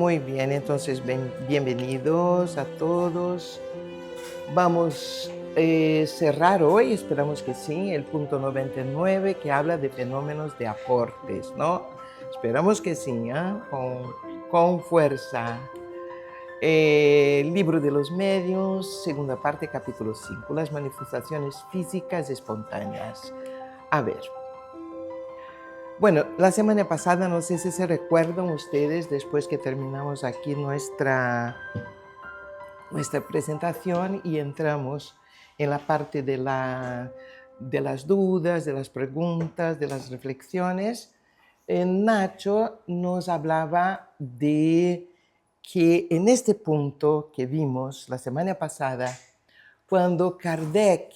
Muy bien, entonces bienvenidos a todos. Vamos a cerrar hoy, esperamos que sí, el punto 99 que habla de fenómenos de aportes, ¿no? Esperamos que sí, con fuerza. Libro de los medios, segunda parte, capítulo 5, las manifestaciones físicas espontáneas. A ver. Bueno, la semana pasada, no sé si se recuerdan ustedes, después que terminamos aquí nuestra presentación y entramos en la parte de las dudas, de las preguntas, de las reflexiones, Nacho nos hablaba de que en este punto que vimos la semana pasada, cuando Kardec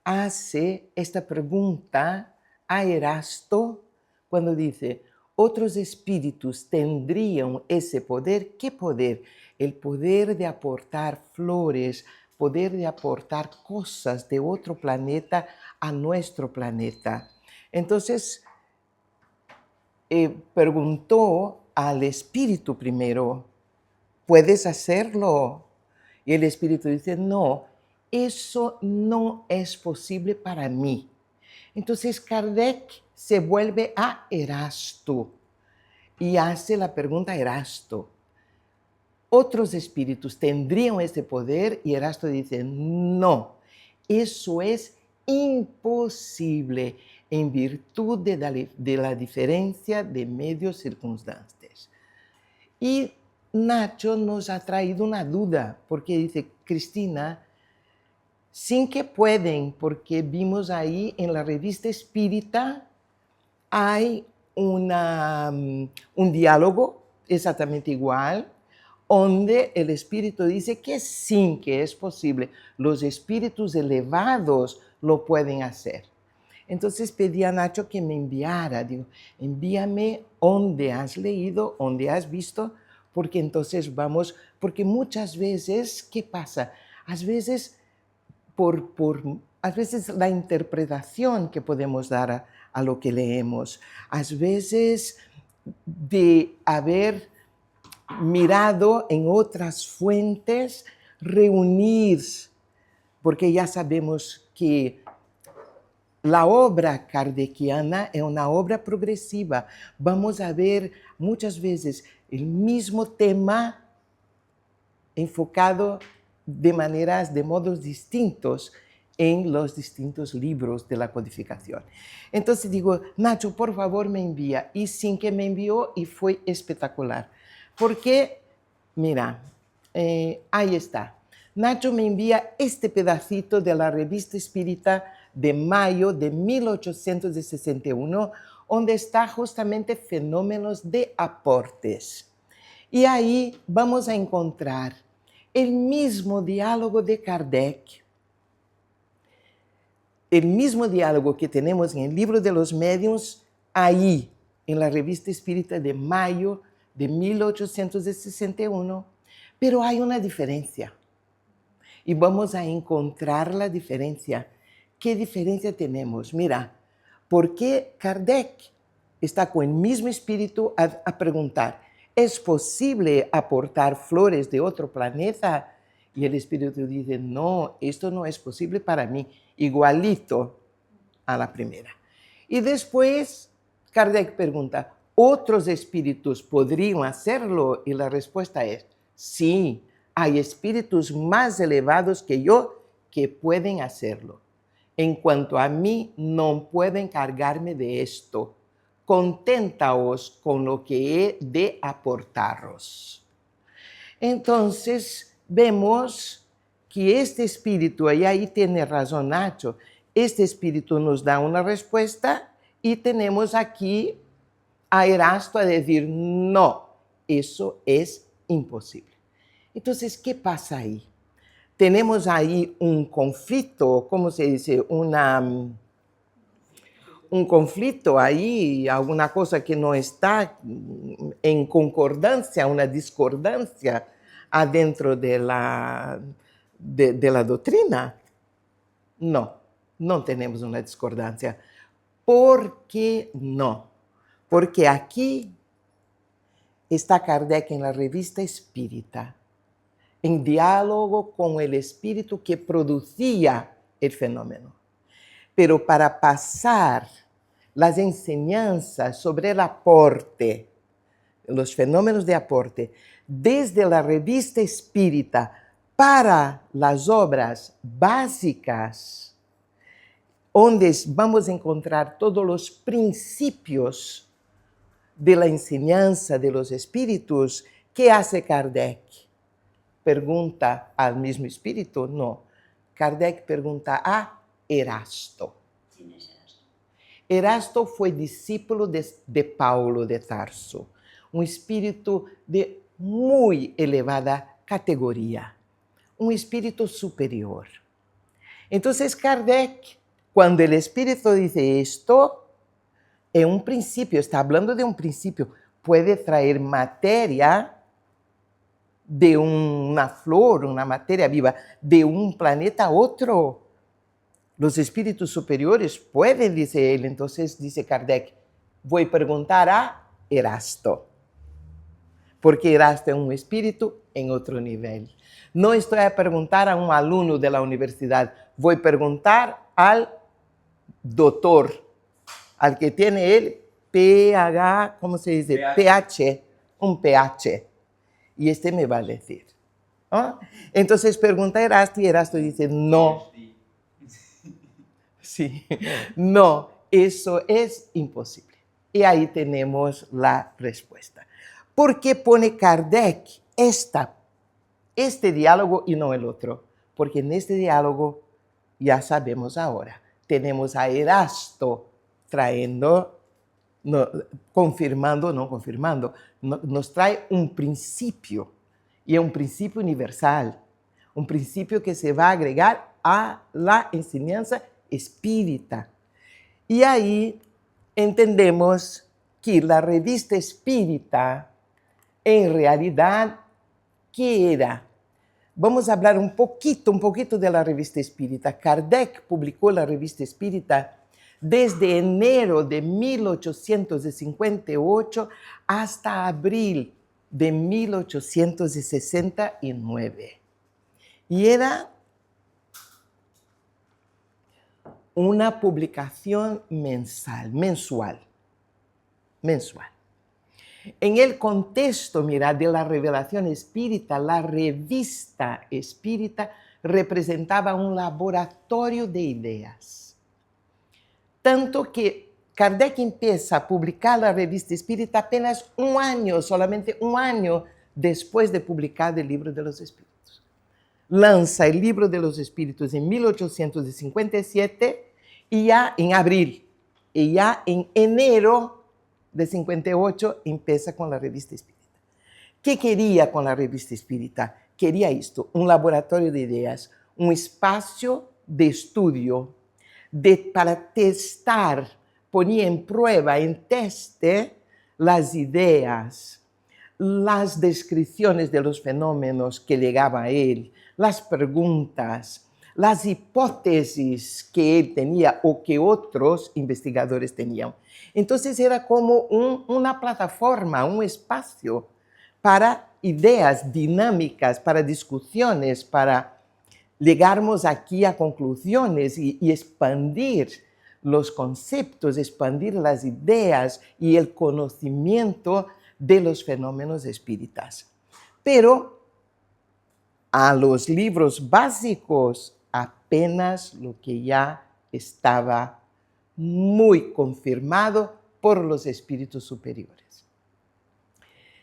hace esta pregunta a Erasto, cuando dice, otros espíritus tendrían ese poder, ¿qué poder? El poder de aportar flores, poder de aportar cosas de otro planeta a nuestro planeta. Entonces, preguntó al espíritu primero, ¿puedes hacerlo? Y el espíritu dice, no, eso no es posible para mí. Entonces Kardec se vuelve a Erasto y hace la pregunta a Erasto. ¿Otros espíritus tendrían ese poder? Y Erasto dice, no, eso es imposible en virtud de la diferencia de medios circunstantes. Y Nacho nos ha traído una duda, porque dice, Cristina, sin que pueden, porque vimos ahí en la revista Espírita, hay un diálogo exactamente igual, donde el espíritu dice que sí, que es posible. Los espíritus elevados lo pueden hacer. Entonces pedí a Nacho que me enviara, digo, envíame donde has leído, donde has visto, porque entonces vamos, porque muchas veces, ¿qué pasa? A veces a veces la interpretación que podemos dar a lo que leemos, a veces de haber mirado en otras fuentes, reunir, porque ya sabemos que la obra kardeciana es una obra progresiva. Vamos a ver muchas veces el mismo tema enfocado de modos distintos en los distintos libros de la codificación. Entonces digo, Nacho, por favor me envía. Y sin que me envió, y fue espectacular. Porque, mira, ahí está. Nacho me envía este pedacito de la revista Espírita de mayo de 1861, donde está justamente fenómenos de aportes. Y ahí vamos a encontrar el mismo diálogo de Kardec, el mismo diálogo que tenemos en el libro de los medios, ahí, en la revista Espírita de mayo de 1861, pero hay una diferencia. Y vamos a encontrar la diferencia. ¿Qué diferencia tenemos? Mira, ¿por qué Kardec está con el mismo espíritu a preguntar, ¿es posible aportar flores de otro planeta? Y el espíritu dice, no, esto no es posible para mí, igualito a la primera. Y después Kardec pregunta, ¿otros espíritus podrían hacerlo? Y la respuesta es, sí, hay espíritus más elevados que yo que pueden hacerlo. En cuanto a mí, no puedo encargarme de esto. Contentaos con lo que he de aportaros. Entonces, vemos que este espíritu, y ahí tiene razón Nacho, este espíritu nos da una respuesta y tenemos aquí a Erasto a decir, no, eso es imposible. Entonces, ¿qué pasa ahí? Tenemos ahí un conflicto, ¿cómo se dice? Un conflicto ahí, alguna cosa que no está en concordancia, una discordancia adentro de la doctrina. No, no tenemos una discordancia. ¿Por qué no? Porque aquí está Kardec en la revista Espírita, en diálogo con el espíritu que producía el fenómeno. Pero para pasar las enseñanzas sobre el aporte, los fenómenos de aporte, desde la revista Espírita para las obras básicas, donde vamos a encontrar todos los principios de la enseñanza de los espíritus, ¿qué hace Kardec? ¿Pregunta al mismo espíritu? No. Kardec pregunta a Erasto. ¿Quién es Erasto? Erasto fue discípulo de Paulo de Tarso, un espíritu de muy elevada categoría, un espíritu superior. Entonces Kardec, cuando el espíritu dice esto, es un principio, está hablando de un principio, puede traer materia de una flor, una materia viva, de un planeta a otro. Los espíritus superiores pueden, dice él. Entonces dice Kardec, voy a preguntar a Erasto, porque Erasto es un espíritu en otro nivel. No estoy a preguntar a un alumno de la universidad, voy a preguntar al doctor, al que tiene el PH, ¿cómo se dice? PH, un PH. Y este me va a decir. ¿No? Entonces pregunta a Erasto y Erasto dice, no. Sí, no, eso es imposible. Y ahí tenemos la respuesta. ¿Por qué pone Kardec este diálogo y no el otro? Porque en este diálogo, ya sabemos ahora, tenemos a Erasto trayendo, no, confirmando, nos trae un principio, y es un principio universal, un principio que se va a agregar a la enseñanza espírita. Y ahí entendemos que la revista Espírita, en realidad, ¿qué era? Vamos a hablar un poquito de la revista Espírita. Kardec publicó la revista Espírita desde enero de 1858 hasta abril de 1869. Y era una publicación mensual. En el contexto, mira, de la revelación espírita, la revista Espírita representaba un laboratorio de ideas. Tanto que Kardec empieza a publicar la revista Espírita apenas solamente un año después de publicar el Libro de los Espíritus. Lanza el Libro de los Espíritus en 1857 y ya en abril, y ya en enero de 58 empieza con la revista Espírita. ¿Qué quería con la revista Espírita? Quería esto, un laboratorio de ideas, un espacio de estudio para testar, ponía en prueba, en teste, las ideas, las descripciones de los fenómenos que llegaban a él, las preguntas, las hipótesis que él tenía o que otros investigadores tenían. Entonces era como una plataforma, un espacio para ideas dinámicas, para discusiones, para llegarmos aquí a conclusiones y expandir los conceptos, expandir las ideas y el conocimiento de los fenómenos espíritas. Pero a los libros básicos apenas lo que ya estaba muy confirmado por los espíritus superiores.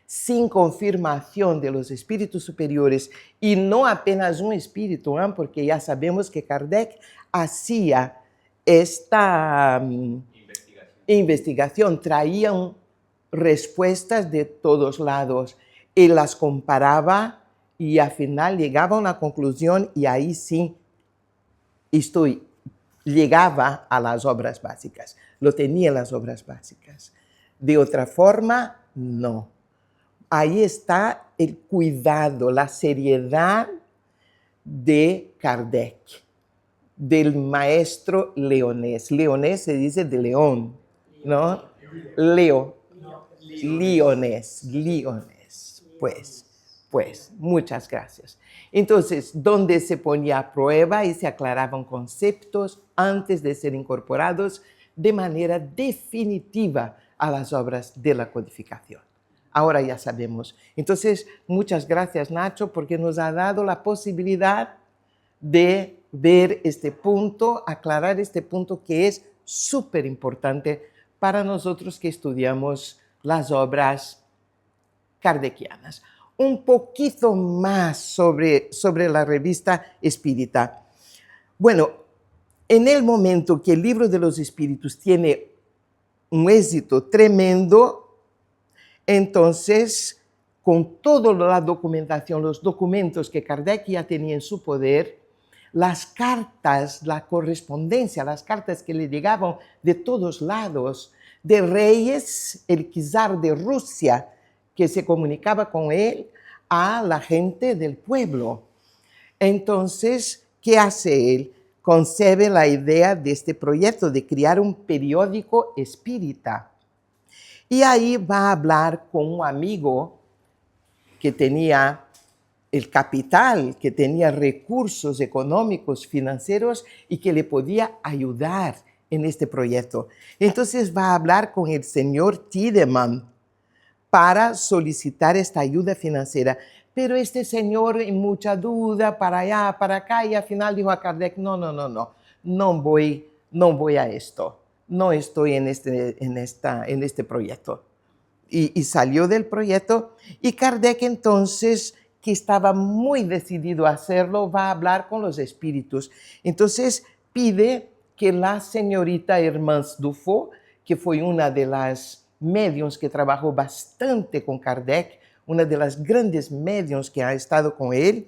Sin confirmación de los espíritus superiores, y no apenas un espíritu, porque ya sabemos que Kardec hacía esta investigación, traían respuestas de todos lados y las comparaba y al final llegaba a una conclusión y ahí sí llegaba a las obras básicas, lo tenía en las obras básicas. De otra forma, no. Ahí está el cuidado, la seriedad de Kardec, del maestro leonés. Leonés se dice de león, ¿no? Leo. Lyonés. Pues, muchas gracias. Entonces, donde se ponía a prueba y se aclaraban conceptos antes de ser incorporados de manera definitiva a las obras de la codificación. Ahora ya sabemos. Entonces, muchas gracias, Nacho, porque nos ha dado la posibilidad de ver este punto, aclarar este punto que es súper importante para nosotros que estudiamos las obras kardecianas. Un poquito más sobre la revista espírita. Bueno, en el momento que el libro de los espíritus tiene un éxito tremendo, entonces, con toda la documentación, los documentos que Kardec ya tenía en su poder, las cartas, la correspondencia, las cartas que le llegaban de todos lados, de reyes, el czar de Rusia, que se comunicaba con él, a la gente del pueblo. Entonces, ¿qué hace él? Concebe la idea de este proyecto de crear un periódico espírita. Y ahí va a hablar con un amigo que tenía el capital, que tenía recursos económicos, financieros y que le podía ayudar en este proyecto. Entonces va a hablar con el señor Tiedemann para solicitar esta ayuda financiera. Pero este señor, en mucha duda, para allá, para acá, y al final dijo a Kardec, no voy a esto. No estoy en este proyecto. Y salió del proyecto, y Kardec entonces, que estaba muy decidido a hacerlo, va a hablar con los espíritus. Entonces pide que la señorita Hermance Dufault, que fue una de las médiums que trabajó bastante con Kardec, una de las grandes médiums que ha estado con él,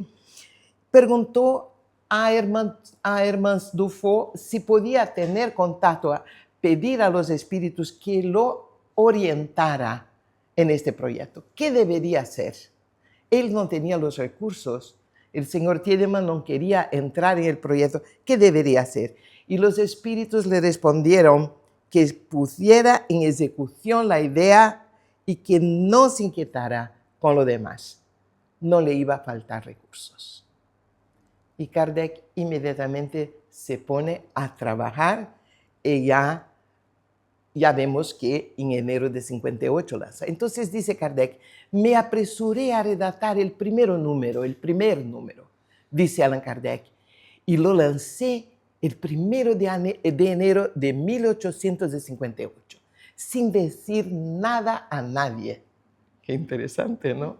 preguntó a Hermance Dufault si podía tener contacto, pedir a los espíritus que lo orientara en este proyecto. ¿Qué debería hacer? Él no tenía los recursos. El señor Tiedemann no quería entrar en el proyecto. ¿Qué debería hacer? Y los espíritus le respondieron que pusiera en ejecución la idea y que no se inquietara con lo demás. No le iba a faltar recursos. Y Kardec inmediatamente se pone a trabajar y ya vemos que en enero de 58 lanza. Entonces dice Kardec, me apresuré a redactar el primer número, dice Allan Kardec, y lo lancé el 1 de enero de 1858, sin decir nada a nadie. Qué interesante, ¿no?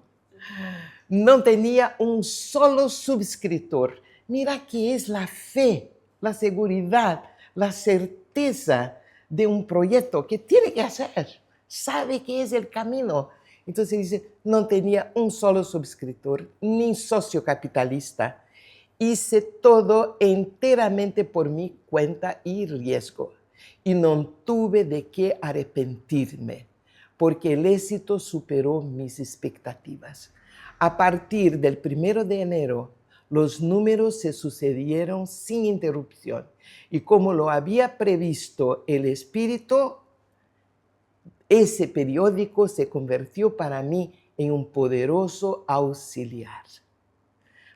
No tenía un solo suscriptor. Mira qué es la fe, la seguridad, la certeza de un proyecto que tiene que hacer. Sabe que es el camino. Entonces dice, no tenía un solo suscriptor, ni socio capitalista. Hice todo enteramente por mi cuenta y riesgo. Y no tuve de qué arrepentirme, porque el éxito superó mis expectativas. A partir del 1 de enero, los números se sucedieron sin interrupción. Y como lo había previsto el espíritu, ese periódico se convirtió para mí en un poderoso auxiliar.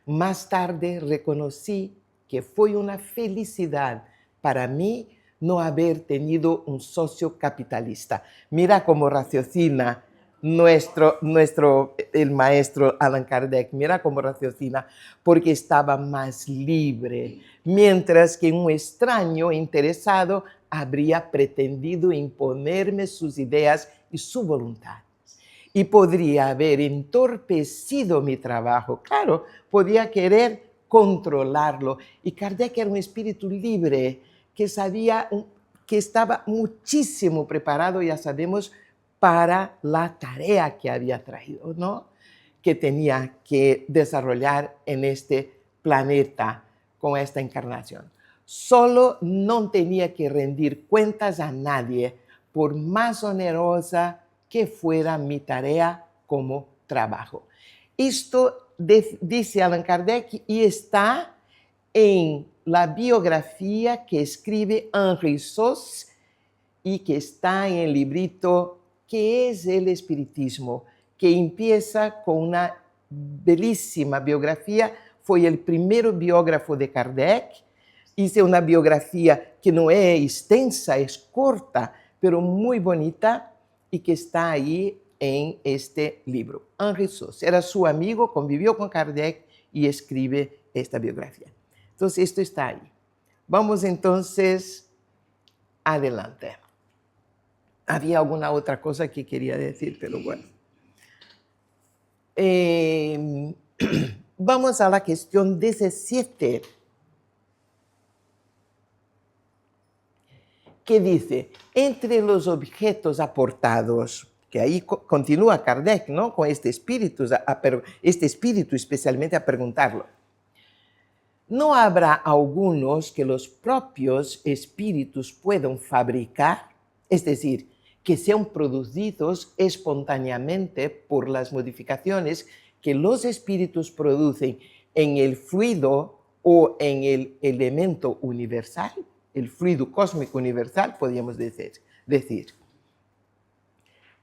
Más tarde reconocí que fue una felicidad para mí no haber tenido un socio capitalista. Mira cómo raciocina el maestro Allan Kardec, mira cómo raciocina, porque estaba más libre, mientras que un extraño interesado habría pretendido imponerme sus ideas y su voluntad. Y podría haber entorpecido mi trabajo. Claro, podía querer controlarlo. Y Kardec era un espíritu libre que sabía que estaba muchísimo preparado, ya sabemos, para la tarea que había traído, ¿no? Que tenía que desarrollar en este planeta con esta encarnación. Solo no tenía que rendir cuentas a nadie, por más onerosa que fuera mi tarea como trabajo. Esto dice Allan Kardec y está en la biografía que escribe Henri Sauce y que está en el librito qué es el espiritismo, que empieza con una bellísima biografía. Fue el primer biógrafo de Kardec. Hice una biografía que no es extensa, es corta, pero muy bonita y que está ahí en este libro. Henri Sauce era su amigo, convivió con Kardec y escribe esta biografía. Entonces, esto está ahí. Vamos entonces adelante. Había alguna otra cosa que quería decir, pero bueno. Vamos a la cuestión 17, que dice, entre los objetos aportados, que ahí continúa Kardec, ¿no? Con este espíritu especialmente a preguntarlo. ¿No habrá algunos que los propios espíritus puedan fabricar? Es decir, que sean producidos espontáneamente por las modificaciones que los espíritus producen en el fluido o en el elemento universal, el fluido cósmico universal, podríamos decir.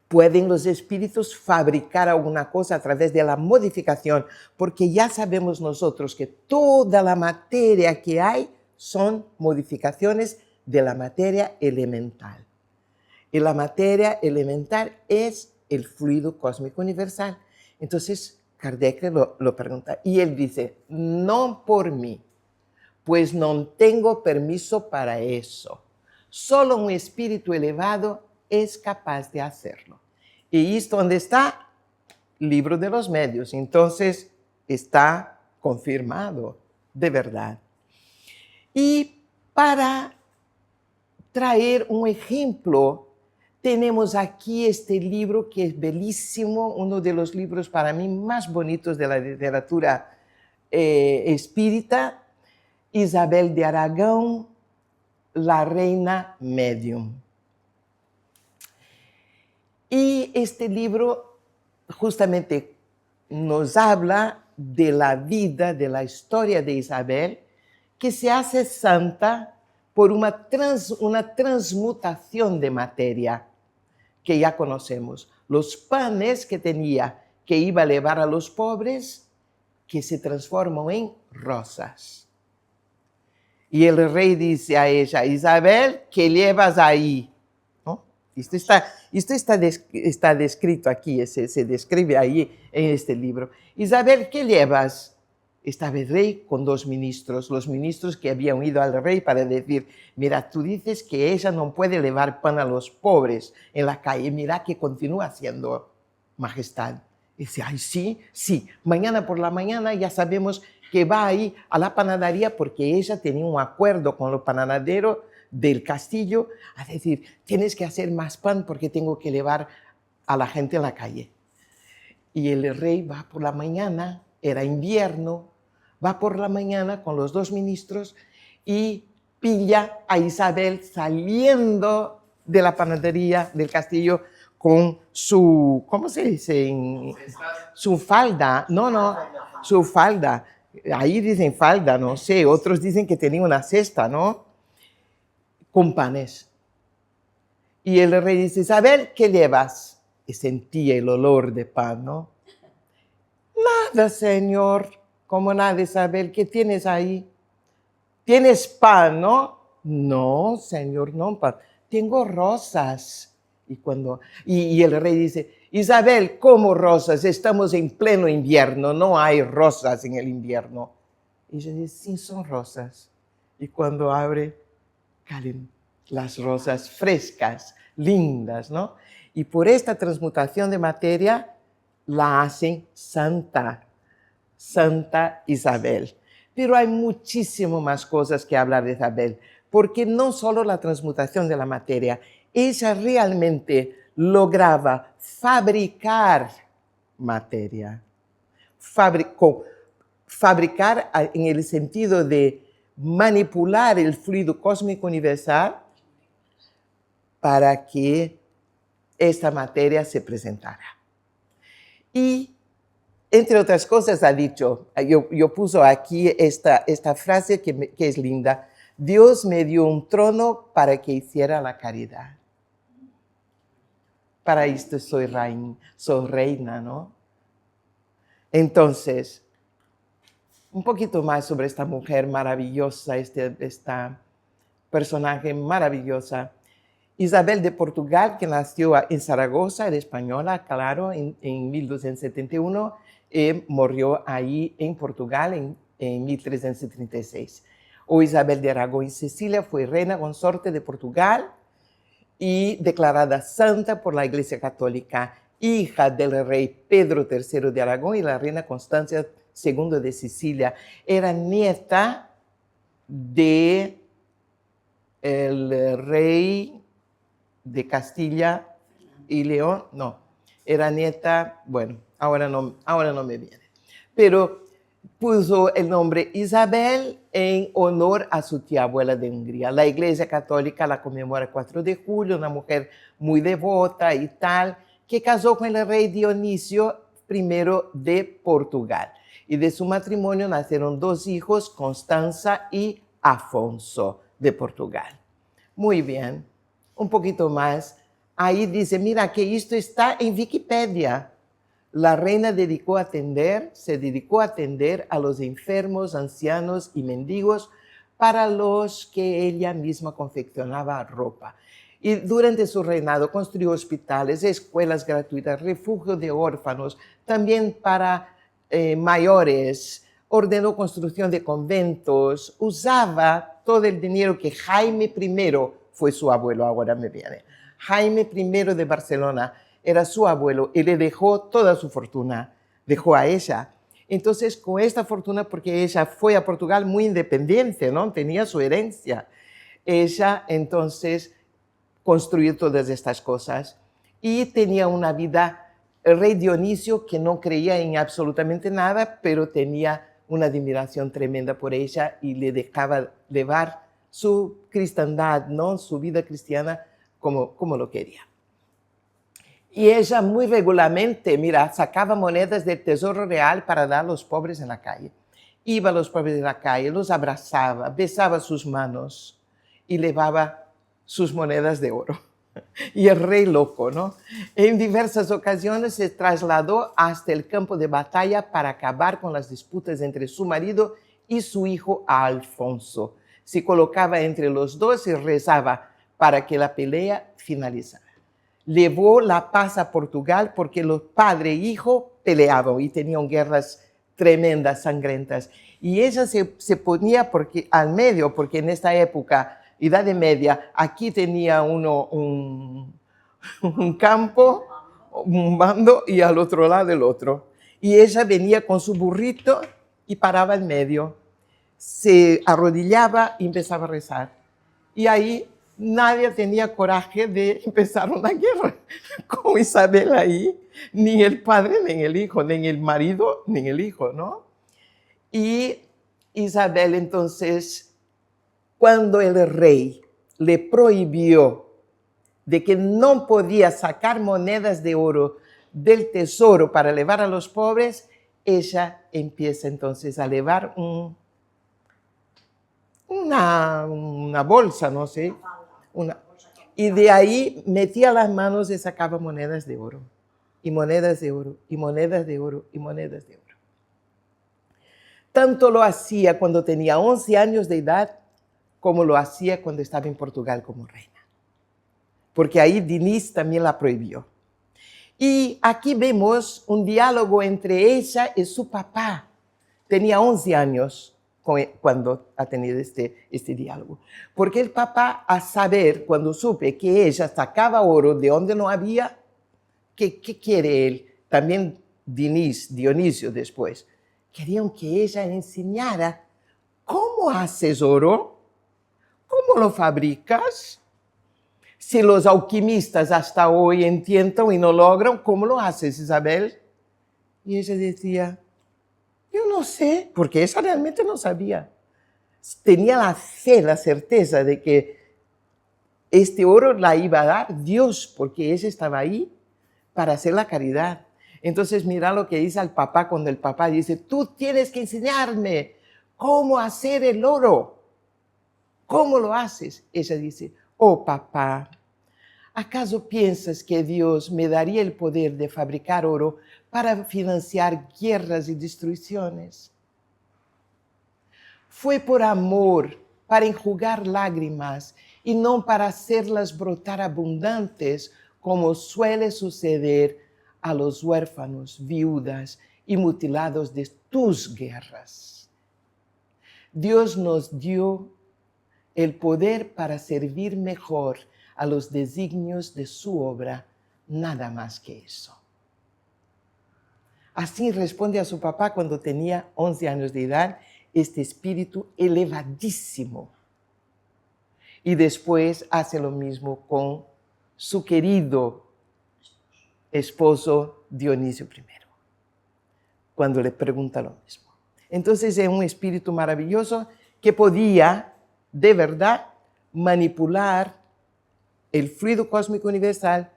¿Pueden los espíritus fabricar alguna cosa a través de la modificación? Porque ya sabemos nosotros que toda la materia que hay son modificaciones de la materia elemental. Y la materia elemental es el fluido cósmico universal. Entonces, Kardec lo pregunta y él dice, no por mí, pues no tengo permiso para eso. Solo un espíritu elevado es capaz de hacerlo. Y esto donde está, Libro de los Medios. Entonces, está confirmado, de verdad. Y para traer un ejemplo, tenemos aquí este libro que es bellísimo, uno de los libros para mí más bonitos de la literatura espírita, Isabel de Aragón, La Reina Medium. Y este libro justamente nos habla de la vida, de la historia de Isabel, que se hace santa por una transmutación de materia que ya conocemos. Los panes que tenía, que iba a llevar a los pobres, que se transforman en rosas. Y el rey dice a ella, Isabel, ¿qué llevas ahí? ¿No? Esto está descrito aquí, se describe ahí en este libro. Isabel, ¿qué llevas? Estaba el rey con dos ministros, los ministros que habían ido al rey para decir, mira, tú dices que ella no puede llevar pan a los pobres en la calle, mira que continúa haciendo, majestad. Y dice, ay, sí, mañana por la mañana ya sabemos que va ahí a la panadería porque ella tenía un acuerdo con los panaderos del castillo a decir, tienes que hacer más pan porque tengo que llevar a la gente a la calle. Y el rey va por la mañana, era invierno, va por la mañana con los dos ministros y pilla a Isabel saliendo de la panadería del castillo con su, ¿cómo se dice? Su falda, su falda. Ahí dicen falda, no sé, otros dicen que tenía una cesta, ¿no? Con panes. Y el rey dice, Isabel, ¿qué llevas? Y sentía el olor de pan, ¿no? Nada, señor. ¿Cómo nada, Isabel? ¿Qué tienes ahí? ¿Tienes pan, no? No, señor, no pan. Tengo rosas. Y el rey dice, Isabel, ¿cómo rosas? Estamos en pleno invierno, no hay rosas en el invierno. Y ella dice, sí, son rosas. Y cuando abre, caen las rosas frescas, lindas, ¿no? Y por esta transmutación de materia, la hacen santa, Santa Isabel. Pero hay muchísimo más cosas que hablar de Isabel, porque no solo la transmutación de la materia, ella realmente lograba fabricar materia. Fabricar en el sentido de manipular el fluido cósmico universal para que esta materia se presentara. Y, entre otras cosas, ha dicho, yo puse aquí esta frase que es linda, Dios me dio un trono para que hiciera la caridad. para esto soy reina, ¿no? Entonces, un poquito más sobre esta mujer maravillosa, esta personaje maravillosa. Isabel de Portugal, que nació en Zaragoza, era española, claro, en 1271, y murió ahí en Portugal en 1336. O Isabel de Aragón y Sicilia fue reina consorte de Portugal y declarada santa por la Iglesia Católica, hija del rey Pedro III de Aragón y la reina Constancia II de Sicilia. Era nieta de el rey de Castilla y León, no, era nieta, bueno, ahora no me viene, pero puso el nombre Isabel en honor a su tía abuela de Hungría. La Iglesia Católica la conmemora el 4 de julio, una mujer muy devota y tal, que casó con el rey Dionisio I de Portugal. Y de su matrimonio nacieron 2 hijos, Constanza y Afonso de Portugal. Muy bien, un poquito más. Ahí dice, mira que esto está en Wikipedia. La reina se dedicó a atender a los enfermos, ancianos y mendigos para los que ella misma confeccionaba ropa. Y durante su reinado construyó hospitales, escuelas gratuitas, refugio de órfanos, también para mayores, ordenó construcción de conventos, usaba todo el dinero que Jaime I, fue su abuelo, ahora me viene, Jaime I de Barcelona, era su abuelo y le dejó toda su fortuna, dejó a ella. Entonces, con esta fortuna, porque ella fue a Portugal muy independiente, ¿no? Tenía su herencia. Ella, entonces, construyó todas estas cosas y tenía una vida. El rey Dionisio, que no creía en absolutamente nada, pero tenía una admiración tremenda por ella y le dejaba llevar su cristiandad, ¿no? Su vida cristiana como lo quería. Y ella muy regularmente, mira, sacaba monedas del tesoro real para dar a los pobres en la calle. Iba a los pobres de la calle, los abrazaba, besaba sus manos y llevaba sus monedas de oro. Y el rey loco, ¿no? En diversas ocasiones se trasladó hasta el campo de batalla para acabar con las disputas entre su marido y su hijo Alfonso. Se colocaba entre los dos y rezaba para que la pelea finalizara. Llevó la paz a Portugal porque los padre e hijo peleaban y tenían guerras tremendas, sangrientas. Y ella se ponía al medio, porque en esta época, Edad Media, aquí tenía uno un campo, un bando, y al otro lado el otro. Y ella venía con su burrito y paraba al medio. Se arrodillaba y empezaba a rezar. Y ahí nadie tenía coraje de empezar una guerra con Isabel ahí, ni el padre, ni el hijo, ni el marido, ni el hijo, ¿no? Y Isabel, entonces, cuando el rey le prohibió de que no podía sacar monedas de oro del tesoro para llevar a los pobres, ella empieza entonces a llevar una bolsa, no sé, y de ahí metía las manos y sacaba monedas de oro, y monedas de oro, y monedas de oro, y monedas de oro. Tanto lo hacía cuando tenía 11 años de edad, como lo hacía cuando estaba en Portugal como reina. Porque ahí Diniz también la prohibió. Y aquí vemos un diálogo entre ella y su papá. Tenía 11 años cuando ha tenido este diálogo. Porque el papá, a saber, cuando supe que ella sacaba oro de donde no había, ¿qué quiere él? También Dionisio después. Querían que ella enseñara cómo haces oro, cómo lo fabricas. Si los alquimistas hasta hoy intentan y no logran, ¿cómo lo haces, Isabel? Y ella decía, yo no sé, porque ella realmente no sabía. Tenía la fe, la certeza de que este oro la iba a dar Dios, porque ella estaba ahí para hacer la caridad. Entonces mira lo que dice al papá cuando el papá dice, tú tienes que enseñarme cómo hacer el oro. ¿Cómo lo haces? Ella dice, oh papá, ¿Acaso piensas que Dios me daría el poder de fabricar oro para financiar guerras y destrucciones? Fue por amor, para enjugar lágrimas y no para hacerlas brotar abundantes, como suele suceder a los huérfanos, viudas y mutilados de tus guerras. Dios nos dio el poder para servir mejor a los designios de su obra, nada más que eso. Así responde a su papá cuando tenía 11 años de edad, este espíritu elevadísimo. Y después hace lo mismo con su querido esposo Dionisio I, cuando le pregunta lo mismo. Entonces es un espíritu maravilloso que podía, de verdad, manipular el fluido cósmico universal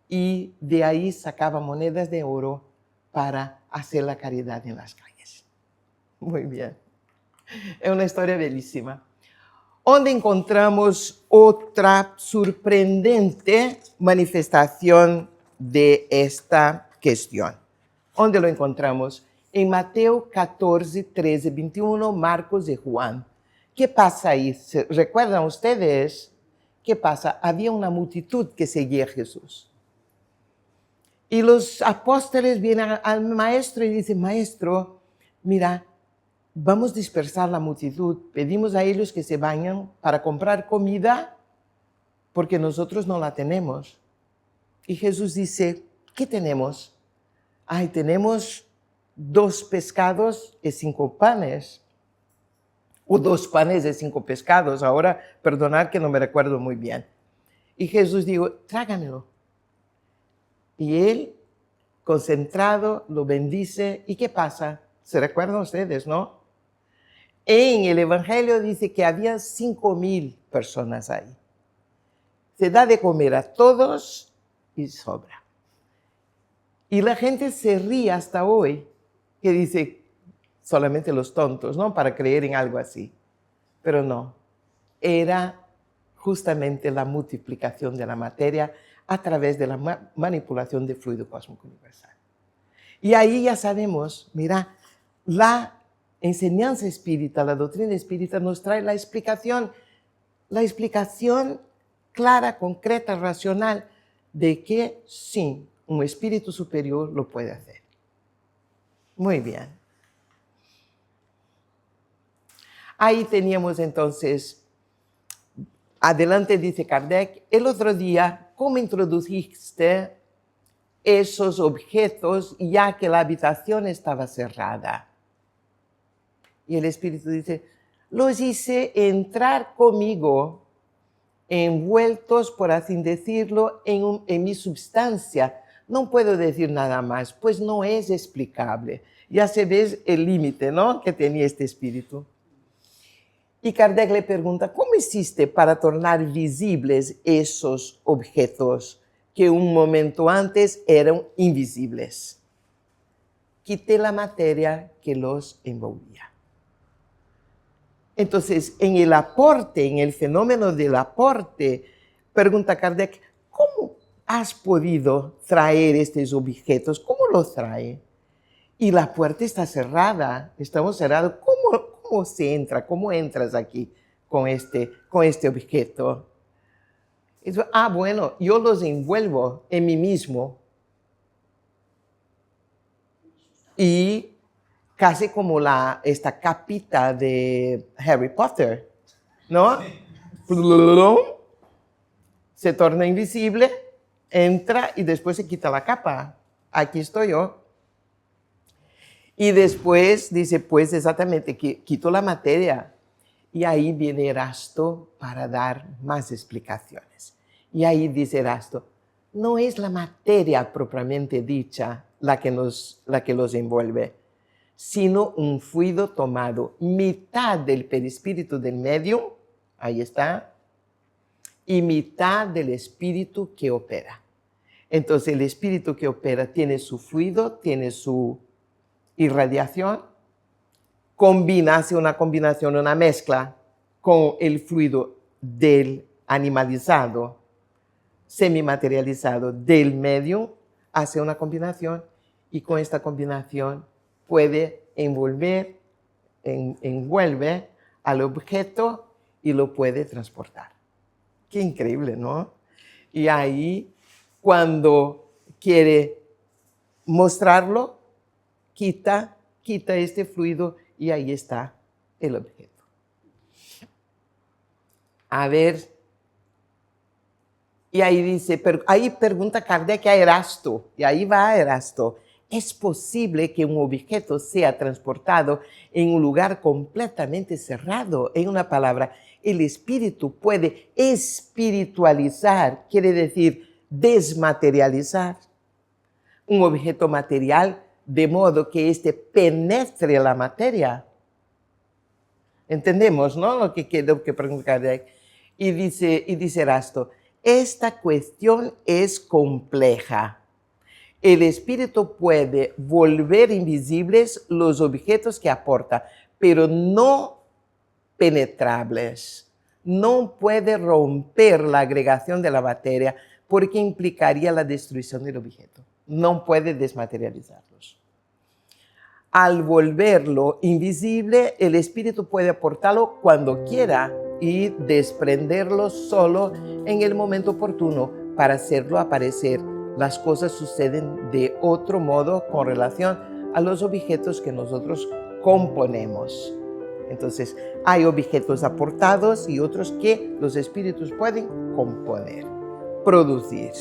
y de ahí sacaba monedas de oro para hacer la caridad en las calles. Muy bien. Es una historia bellísima. Donde encontramos otra sorprendente manifestación de esta cuestión. ¿Dónde lo encontramos? En Mateo 14, 13, 21, Marcos y Juan. ¿Qué pasa ahí? ¿Recuerdan ustedes? ¿Qué pasa? Había una multitud que seguía a Jesús. Y los apóstoles vienen al maestro y dicen, maestro, mira, vamos a dispersar la multitud, pedimos a ellos que se vayan para comprar comida porque nosotros no la tenemos. Y Jesús dice, ¿qué tenemos? Ay, tenemos 2 pescados y 5 panes. O 2 panes y 5 pescados. Ahora, perdonad que no me recuerdo muy bien. Y Jesús dijo, trágamelo. Y él, concentrado, lo bendice. ¿Y qué pasa? ¿Se recuerdan ustedes, no? En el Evangelio dice que había 5,000 personas ahí. Se da de comer a todos y sobra. Y la gente se ríe hasta hoy, que dice solamente los tontos, ¿no? Para creer en algo así. Pero no, era justamente la multiplicación de la materia a través de la manipulación del fluido cósmico universal. Y ahí ya sabemos, mira, la enseñanza espírita, la doctrina espírita nos trae la explicación clara, concreta, racional, de que sí, un espíritu superior lo puede hacer. Muy bien. Ahí teníamos entonces, adelante dice Kardec, el otro día, ¿cómo introdujiste esos objetos ya que la habitación estaba cerrada? Y el espíritu dice, los hice entrar conmigo, envueltos, por así decirlo, en mi substancia. No puedo decir nada más, pues no es explicable. Ya se ve el límite, ¿no?, que tenía este espíritu. Y Kardec le pregunta, ¿cómo hiciste para tornar visibles esos objetos que un momento antes eran invisibles? Quité la materia que los envolvía. Entonces, en el aporte, en el fenómeno del aporte, pregunta Kardec, ¿cómo has podido traer estos objetos? ¿Cómo los trae? Y la puerta está cerrada, estamos cerrados. ¿Cómo se entra? ¿Cómo entras aquí con este objeto? Eso, bueno, yo los envuelvo en mí mismo. Y casi como esta capita de Harry Potter, ¿no? Se torna invisible, entra y después se quita la capa. Aquí estoy yo. Y después dice, pues exactamente, quito la materia. Y ahí viene Erasto para dar más explicaciones. Y ahí dice Erasto, no es la materia propiamente dicha la que los envuelve, sino un fluido tomado mitad del perispíritu del medium, ahí está, y mitad del espíritu que opera. Entonces el espíritu que opera tiene su fluido, tiene su irradiación, hace una combinación, una mezcla con el fluido del animalizado, semimaterializado del medium hace una combinación y con esta combinación puede envuelve al objeto y lo puede transportar. Qué increíble, ¿no? Y ahí, cuando quiere mostrarlo, quita este fluido y ahí está el objeto. A ver, y ahí dice, ahí pregunta Kardec a Erasto, y ahí va Erasto. ¿Es posible que un objeto sea transportado en un lugar completamente cerrado? En una palabra, el espíritu puede espiritualizar, quiere decir desmaterializar un objeto material de modo que éste penetre la materia. Entendemos, ¿no? Lo que pregunta Kardec. Y dice Erasto, esta cuestión es compleja. El espíritu puede volver invisibles los objetos que aporta, pero no penetrables. No puede romper la agregación de la materia porque implicaría la destrucción del objeto. No puede desmaterializarlos. Al volverlo invisible, el espíritu puede aportarlo cuando quiera y desprenderlo solo en el momento oportuno para hacerlo aparecer. Las cosas suceden de otro modo con relación a los objetos que nosotros componemos. Entonces, hay objetos aportados y otros que los espíritus pueden componer, producir.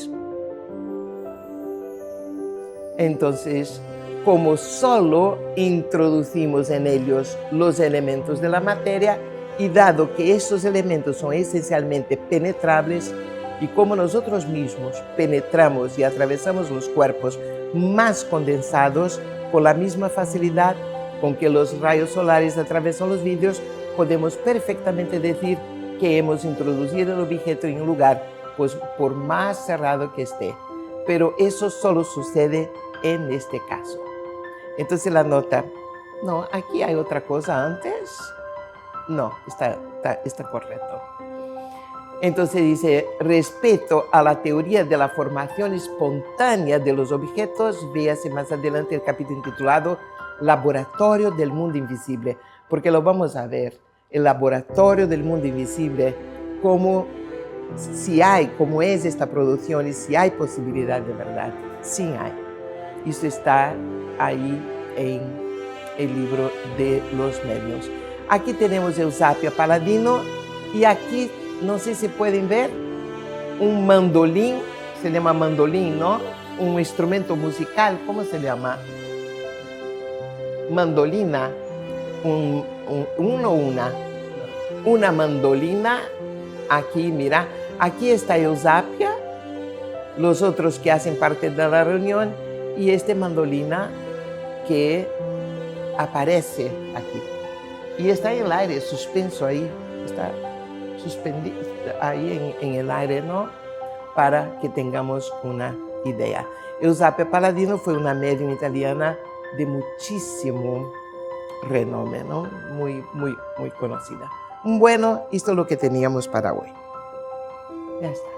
Entonces, como solo introducimos en ellos los elementos de la materia, y dado que estos elementos son esencialmente penetrables, y como nosotros mismos penetramos y atravesamos los cuerpos más condensados con la misma facilidad con que los rayos solares atravesan los vidrios, podemos perfectamente decir que hemos introducido el objeto en un lugar, pues por más cerrado que esté. Pero eso solo sucede en este caso. Entonces la nota, no, aquí hay otra cosa antes. No, está correcto. Entonces dice, respecto a la teoría de la formación espontánea de los objetos, véase más adelante el capítulo intitulado Laboratorio del Mundo Invisible, porque lo vamos a ver, el laboratorio del mundo invisible, cómo es esta producción y si hay posibilidad de verdad. Sí hay. Eso está ahí en el libro de los medios. Aquí tenemos Eusapia Paladino y aquí, no sé si pueden ver, un mandolín, se llama mandolín, ¿no? Un instrumento musical, ¿cómo se llama? Mandolina, una mandolina. Aquí, mira, aquí está Eusapia, los otros que hacen parte de la reunión y este mandolina que aparece aquí. Y está en el aire, suspenso ahí, está suspendido ahí en el aire, ¿no? Para que tengamos una idea. Eusapia Paladino fue una medium italiana de muchísimo renombre, ¿no? Muy conocida. Bueno, esto es lo que teníamos para hoy. Ya está.